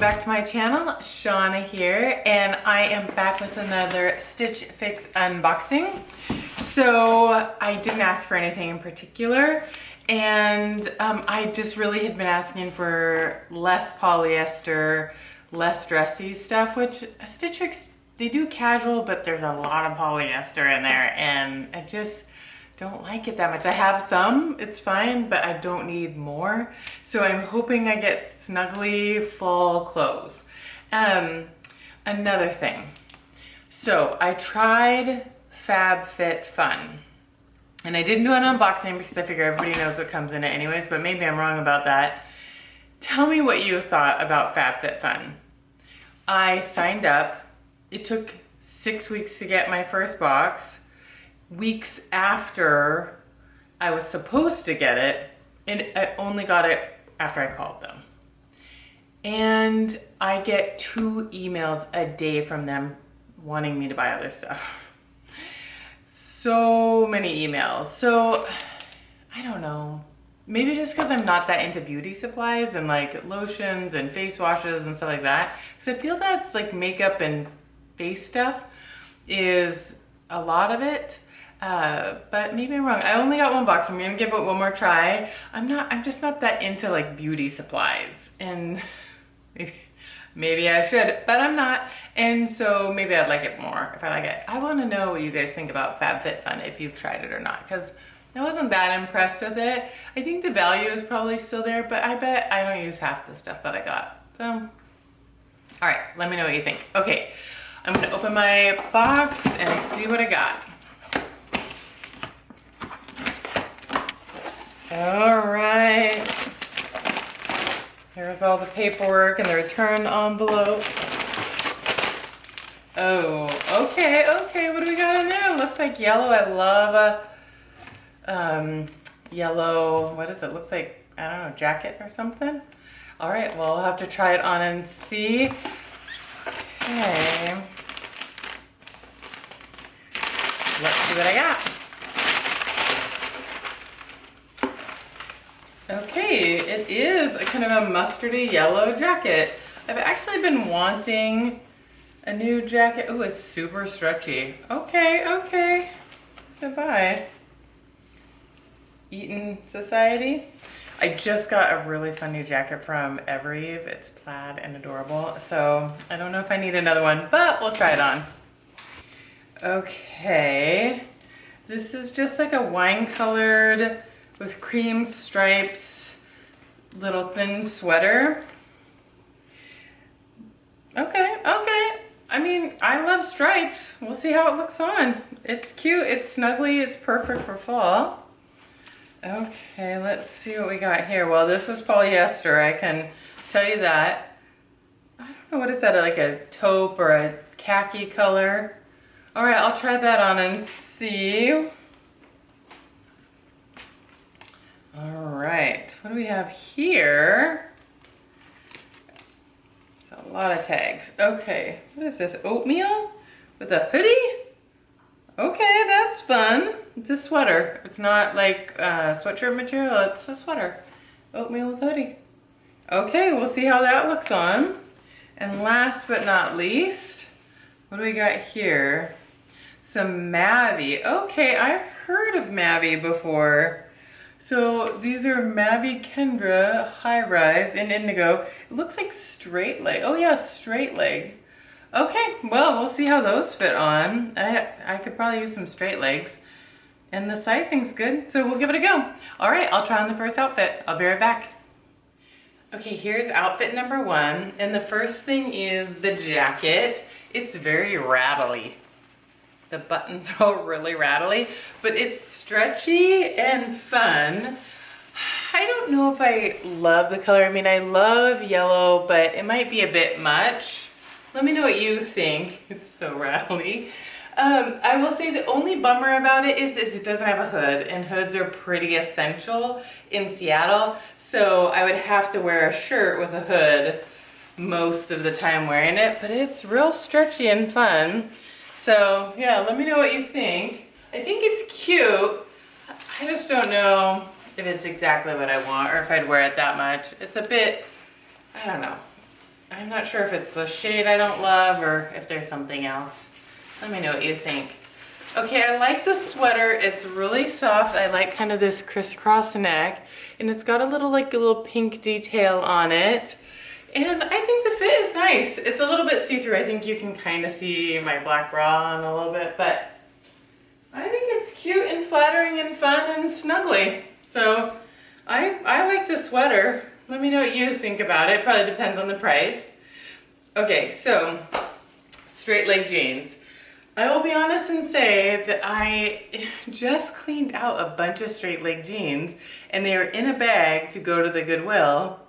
back to my channel. Shawna here, and I am back with another Stitch Fix unboxing. So I didn't ask for anything in particular, and I just really had been asking for less polyester, less dressy stuff, which Stitch Fix, they do casual, but there's a lot of polyester in there, and I just don't like it that much. I have some, it's fine, but I don't need more. So I'm hoping I get snuggly fall clothes. Another thing. So I tried FabFitFun. And I didn't do an unboxing because I figure everybody knows what comes in it anyways, but maybe I'm wrong about that. Tell me what you thought about FabFitFun. I signed up. It took 6 weeks to get my first box. Weeks after I was supposed to get it, and I only got it after I called them. And I get 2 emails a day from them wanting me to buy other stuff. So many emails. So I don't know. Maybe just because I'm not that into beauty supplies and like lotions and face washes and stuff like that. Because I feel that's like makeup and face stuff is a lot of it. But maybe I'm wrong. I only got 1 box. I'm gonna give it one more try. I'm just not that into like beauty supplies, and maybe I should, but I'm not. And so maybe I'd like it more if I like it. I wanna know what you guys think about FabFitFun, if you've tried it or not, because I wasn't that impressed with it. I think the value is probably still there, but I bet I don't use half the stuff that I got. So, all right, let me know what you think. Okay, I'm gonna open my box and see what I got. All right, here's all the paperwork and the return envelope. Oh, okay, what do we got in there? Looks like yellow. I love yellow, what is it? Looks like, I don't know, jacket or something. All right, well, we'll have to try it on and see. Okay, let's see what I got. Okay, it is a kind of a mustardy yellow jacket. I've actually been wanting a new jacket. Oh, it's super stretchy. Okay. So bye. Eaton Society. I just got a really fun new jacket from Evereve. It's plaid and adorable. So I don't know if I need another one, but we'll try it on. Okay. This is just like a wine colored with cream stripes, little thin sweater. Okay. I mean, I love stripes. We'll see how it looks on. It's cute, it's snuggly, it's perfect for fall. Okay, let's see what we got here. Well, this is polyester, I can tell you that. I don't know, what is that, like a taupe or a khaki color? All right, I'll try that on and see. All right, what do we have here? It's a lot of tags. Okay, what is this, oatmeal with a hoodie? Okay, that's fun. It's a sweater. It's not like sweatshirt material, it's a sweater. Oatmeal with hoodie. Okay, we'll see how that looks on. And last but not least, what do we got here? Some Mavi. Okay, I've heard of Mavi before. So these are Mavi Kendra high rise in indigo. It looks like straight leg. Oh yeah, straight leg. Okay, well, we'll see how those fit on. I could probably use some straight legs. And the sizing's good, so we'll give it a go. All right, I'll try on the first outfit. I'll be right back. Okay, here's outfit number 1. And the first thing is the jacket. It's very rattly. The buttons are all really rattly, but it's stretchy and fun. I don't know if I love the color. I mean, I love yellow, but it might be a bit much. Let me know what you think. It's so rattly. I will say the only bummer about it is it doesn't have a hood, and hoods are pretty essential in Seattle. So I would have to wear a shirt with a hood most of the time wearing it, but it's real stretchy and fun. So yeah, let me know what you think. I think it's cute. I just don't know if it's exactly what I want or if I'd wear it that much. It's a bit, I don't know. I'm not sure if it's a shade I don't love or if there's something else. Let me know what you think. Okay, I like the sweater. It's really soft. I like kind of this crisscross neck, and it's got a little pink detail on it. And I think the fit is nice. It's a little bit see-through. I think you can kind of see my black bra on a little bit, but I think it's cute and flattering and fun and snuggly. So I like the sweater. Let me know what you think about it. Probably depends on the price. Okay, so straight leg jeans. I will be honest and say that I just cleaned out a bunch of straight leg jeans and they were in a bag to go to the Goodwill.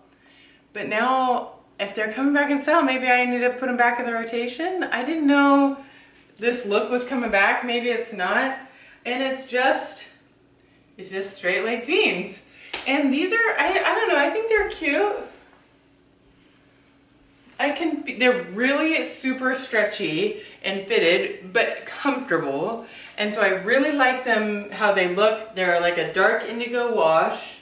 But now, if they're coming back in style, maybe I need to put them back in the rotation. I didn't know this look was coming back. Maybe it's not. And it's just straight leg jeans. And these are, I don't know, I think they're cute. They're really super stretchy and fitted, but comfortable. And so I really like them, how they look. They're like a dark indigo wash.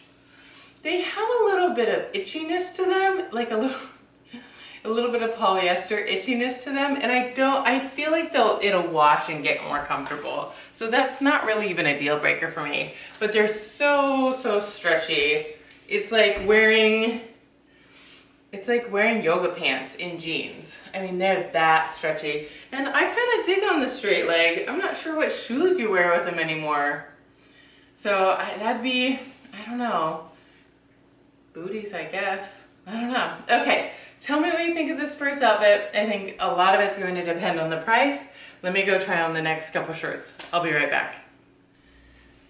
They have a little bit of itchiness to them, like a little bit of polyester itchiness to them, and I feel like it'll wash and get more comfortable. So that's not really even a deal breaker for me, but they're so stretchy. It's like wearing yoga pants in jeans. I mean, they're that stretchy. And I kind of dig on the straight leg. I'm not sure what shoes you wear with them anymore. So that'd be, I don't know, booties, I guess. I don't know. Okay, tell me what you think of this first outfit. I think a lot of it's going to depend on the price. Let me go try on the next couple shirts. I'll be right back.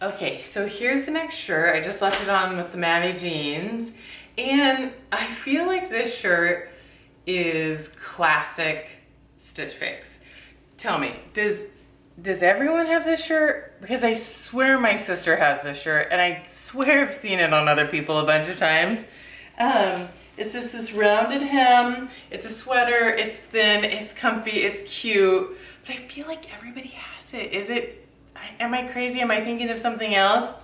Okay, so here's the next shirt. I just left it on with the Mavi jeans. And I feel like this shirt is classic Stitch Fix. Tell me, does everyone have this shirt? Because I swear my sister has this shirt, and I swear I've seen it on other people a bunch of times. It's just this rounded hem. It's a sweater. It's thin. It's comfy. It's cute. But I feel like everybody has it. Am I crazy? Am I thinking of something else?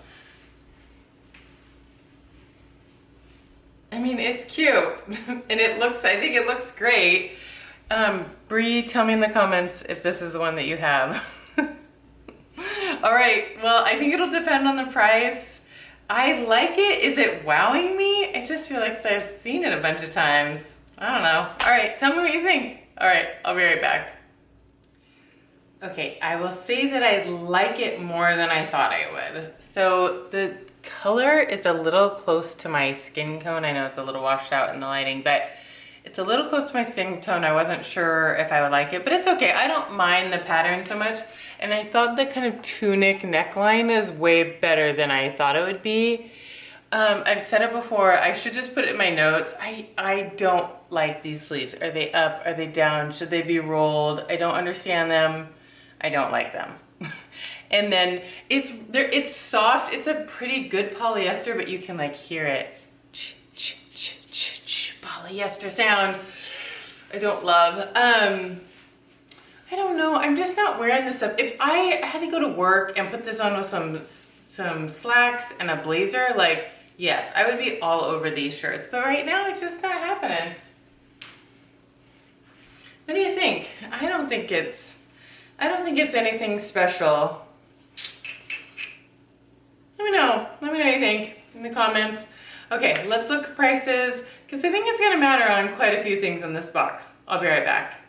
I mean, it's cute. And I think it looks great. Bree, tell me in the comments if this is the one that you have. All right, well, I think it'll depend on the price. I like it. Is it wowing me? I just feel like I've seen it a bunch of times. I don't know. All right, tell me what you think. All right, I'll be right back. Okay, I will say that I like it more than I thought I would. So the color is a little close to my skin tone. I know it's a little washed out in the lighting, but it's a little close to my skin tone. I wasn't sure if I would like it, but it's okay. I don't mind the pattern so much. And I thought the kind of tunic neckline is way better than I thought it would be. I've said it before, I should just put it in my notes. I don't like these sleeves. Are they up? Are they down? Should they be rolled? I don't understand them. I don't like them. And then it's soft. It's a pretty good polyester, but you can like hear it. Polyester sound. I don't love. I don't know. I'm just not wearing this stuff. If I had to go to work and put this on with some slacks and a blazer, like, yes, I would be all over these shirts. But right now, it's just not happening. What do you think? I don't think it's anything special. Let me know what you think in the comments. Okay, let's look at prices, because I think it's gonna matter on quite a few things in this box. I'll be right back.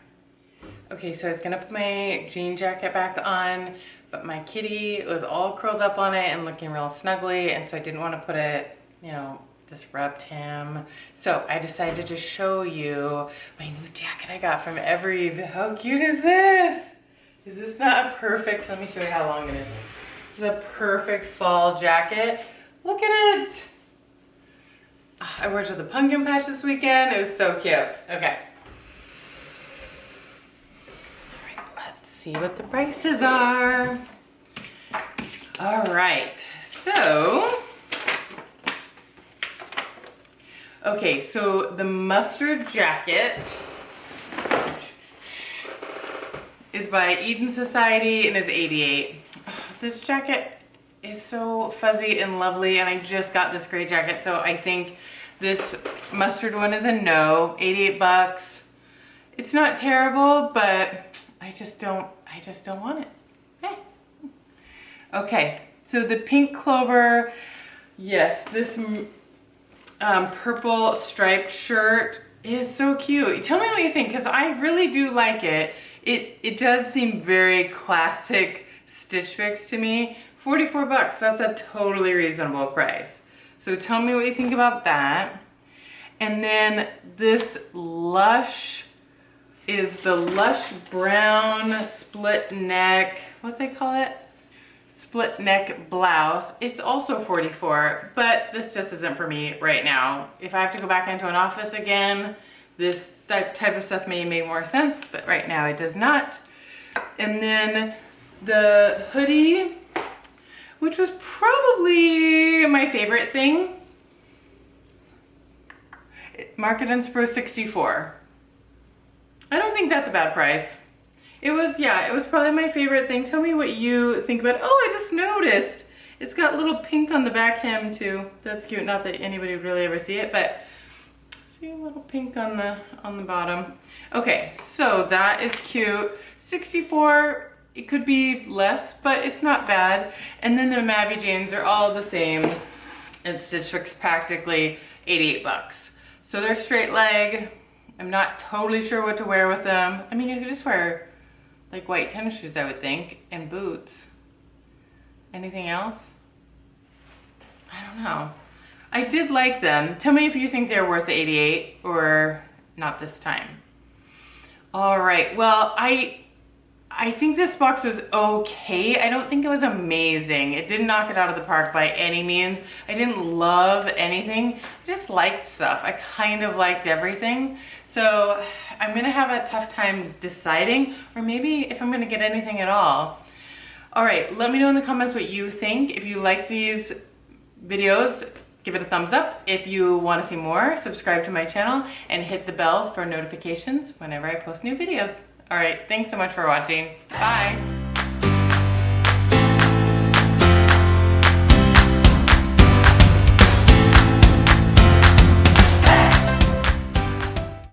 Okay, so I was gonna put my jean jacket back on, but my kitty was all curled up on it and looking real snuggly, and so I didn't want to put it, disrupt him. So I decided to show you my new jacket I got from Evereve. How cute is this? Is this not a perfect, let me show you how long it is. This is a perfect fall jacket. Look at it. I wore it to the pumpkin patch this weekend. It was so cute. Okay. All right, let's see what the prices are. All right, so, okay, so the mustard jacket is by Eden Society and is $88. Oh, this jacket is so fuzzy and lovely, and I just got this gray jacket, so I think This mustard one is a no, 88 bucks. It's not terrible, but I just don't want it. Hey. Okay, so the pink Clover, yes, this purple striped shirt is so cute. Tell me what you think, because I really do like it. It does seem very classic Stitch Fix to me. 44 bucks, that's a totally reasonable price. So tell me what you think about that. And then this Lush is the Lush brown split neck, what they call it? Split neck blouse. It's also 44, but this just isn't for me right now. If I have to go back into an office again, this type of stuff may make more sense, but right now it does not. And then the hoodie, which was probably my favorite thing. Market and Spruce 64. I don't think that's a bad price. It was, yeah, it was probably my favorite thing. Tell me what you think about it. Oh, I just noticed. It's got little pink on the back hem too. That's cute. Not that anybody would really ever see it, but see a little pink on the bottom. Okay, so that is cute. 64, it could be less, but it's not bad. And then the Mavi jeans are all the same. It's Stitch Fix practically 88 bucks. So they're straight leg. I'm not totally sure what to wear with them. I mean, you could just wear like white tennis shoes, I would think, and boots. Anything else? I don't know. I did like them. Tell me if you think they're worth the 88 or not this time. All right, well, I think this box was okay. I don't think it was amazing. It didn't knock it out of the park by any means. I didn't love anything. I just liked stuff. I kind of liked everything. So I'm gonna have a tough time deciding, or maybe if I'm gonna get anything at all. All right, let me know in the comments what you think. If you like these videos, give it a thumbs up. If you wanna see more, subscribe to my channel and hit the bell for notifications whenever I post new videos. All right, thanks so much for watching. Bye.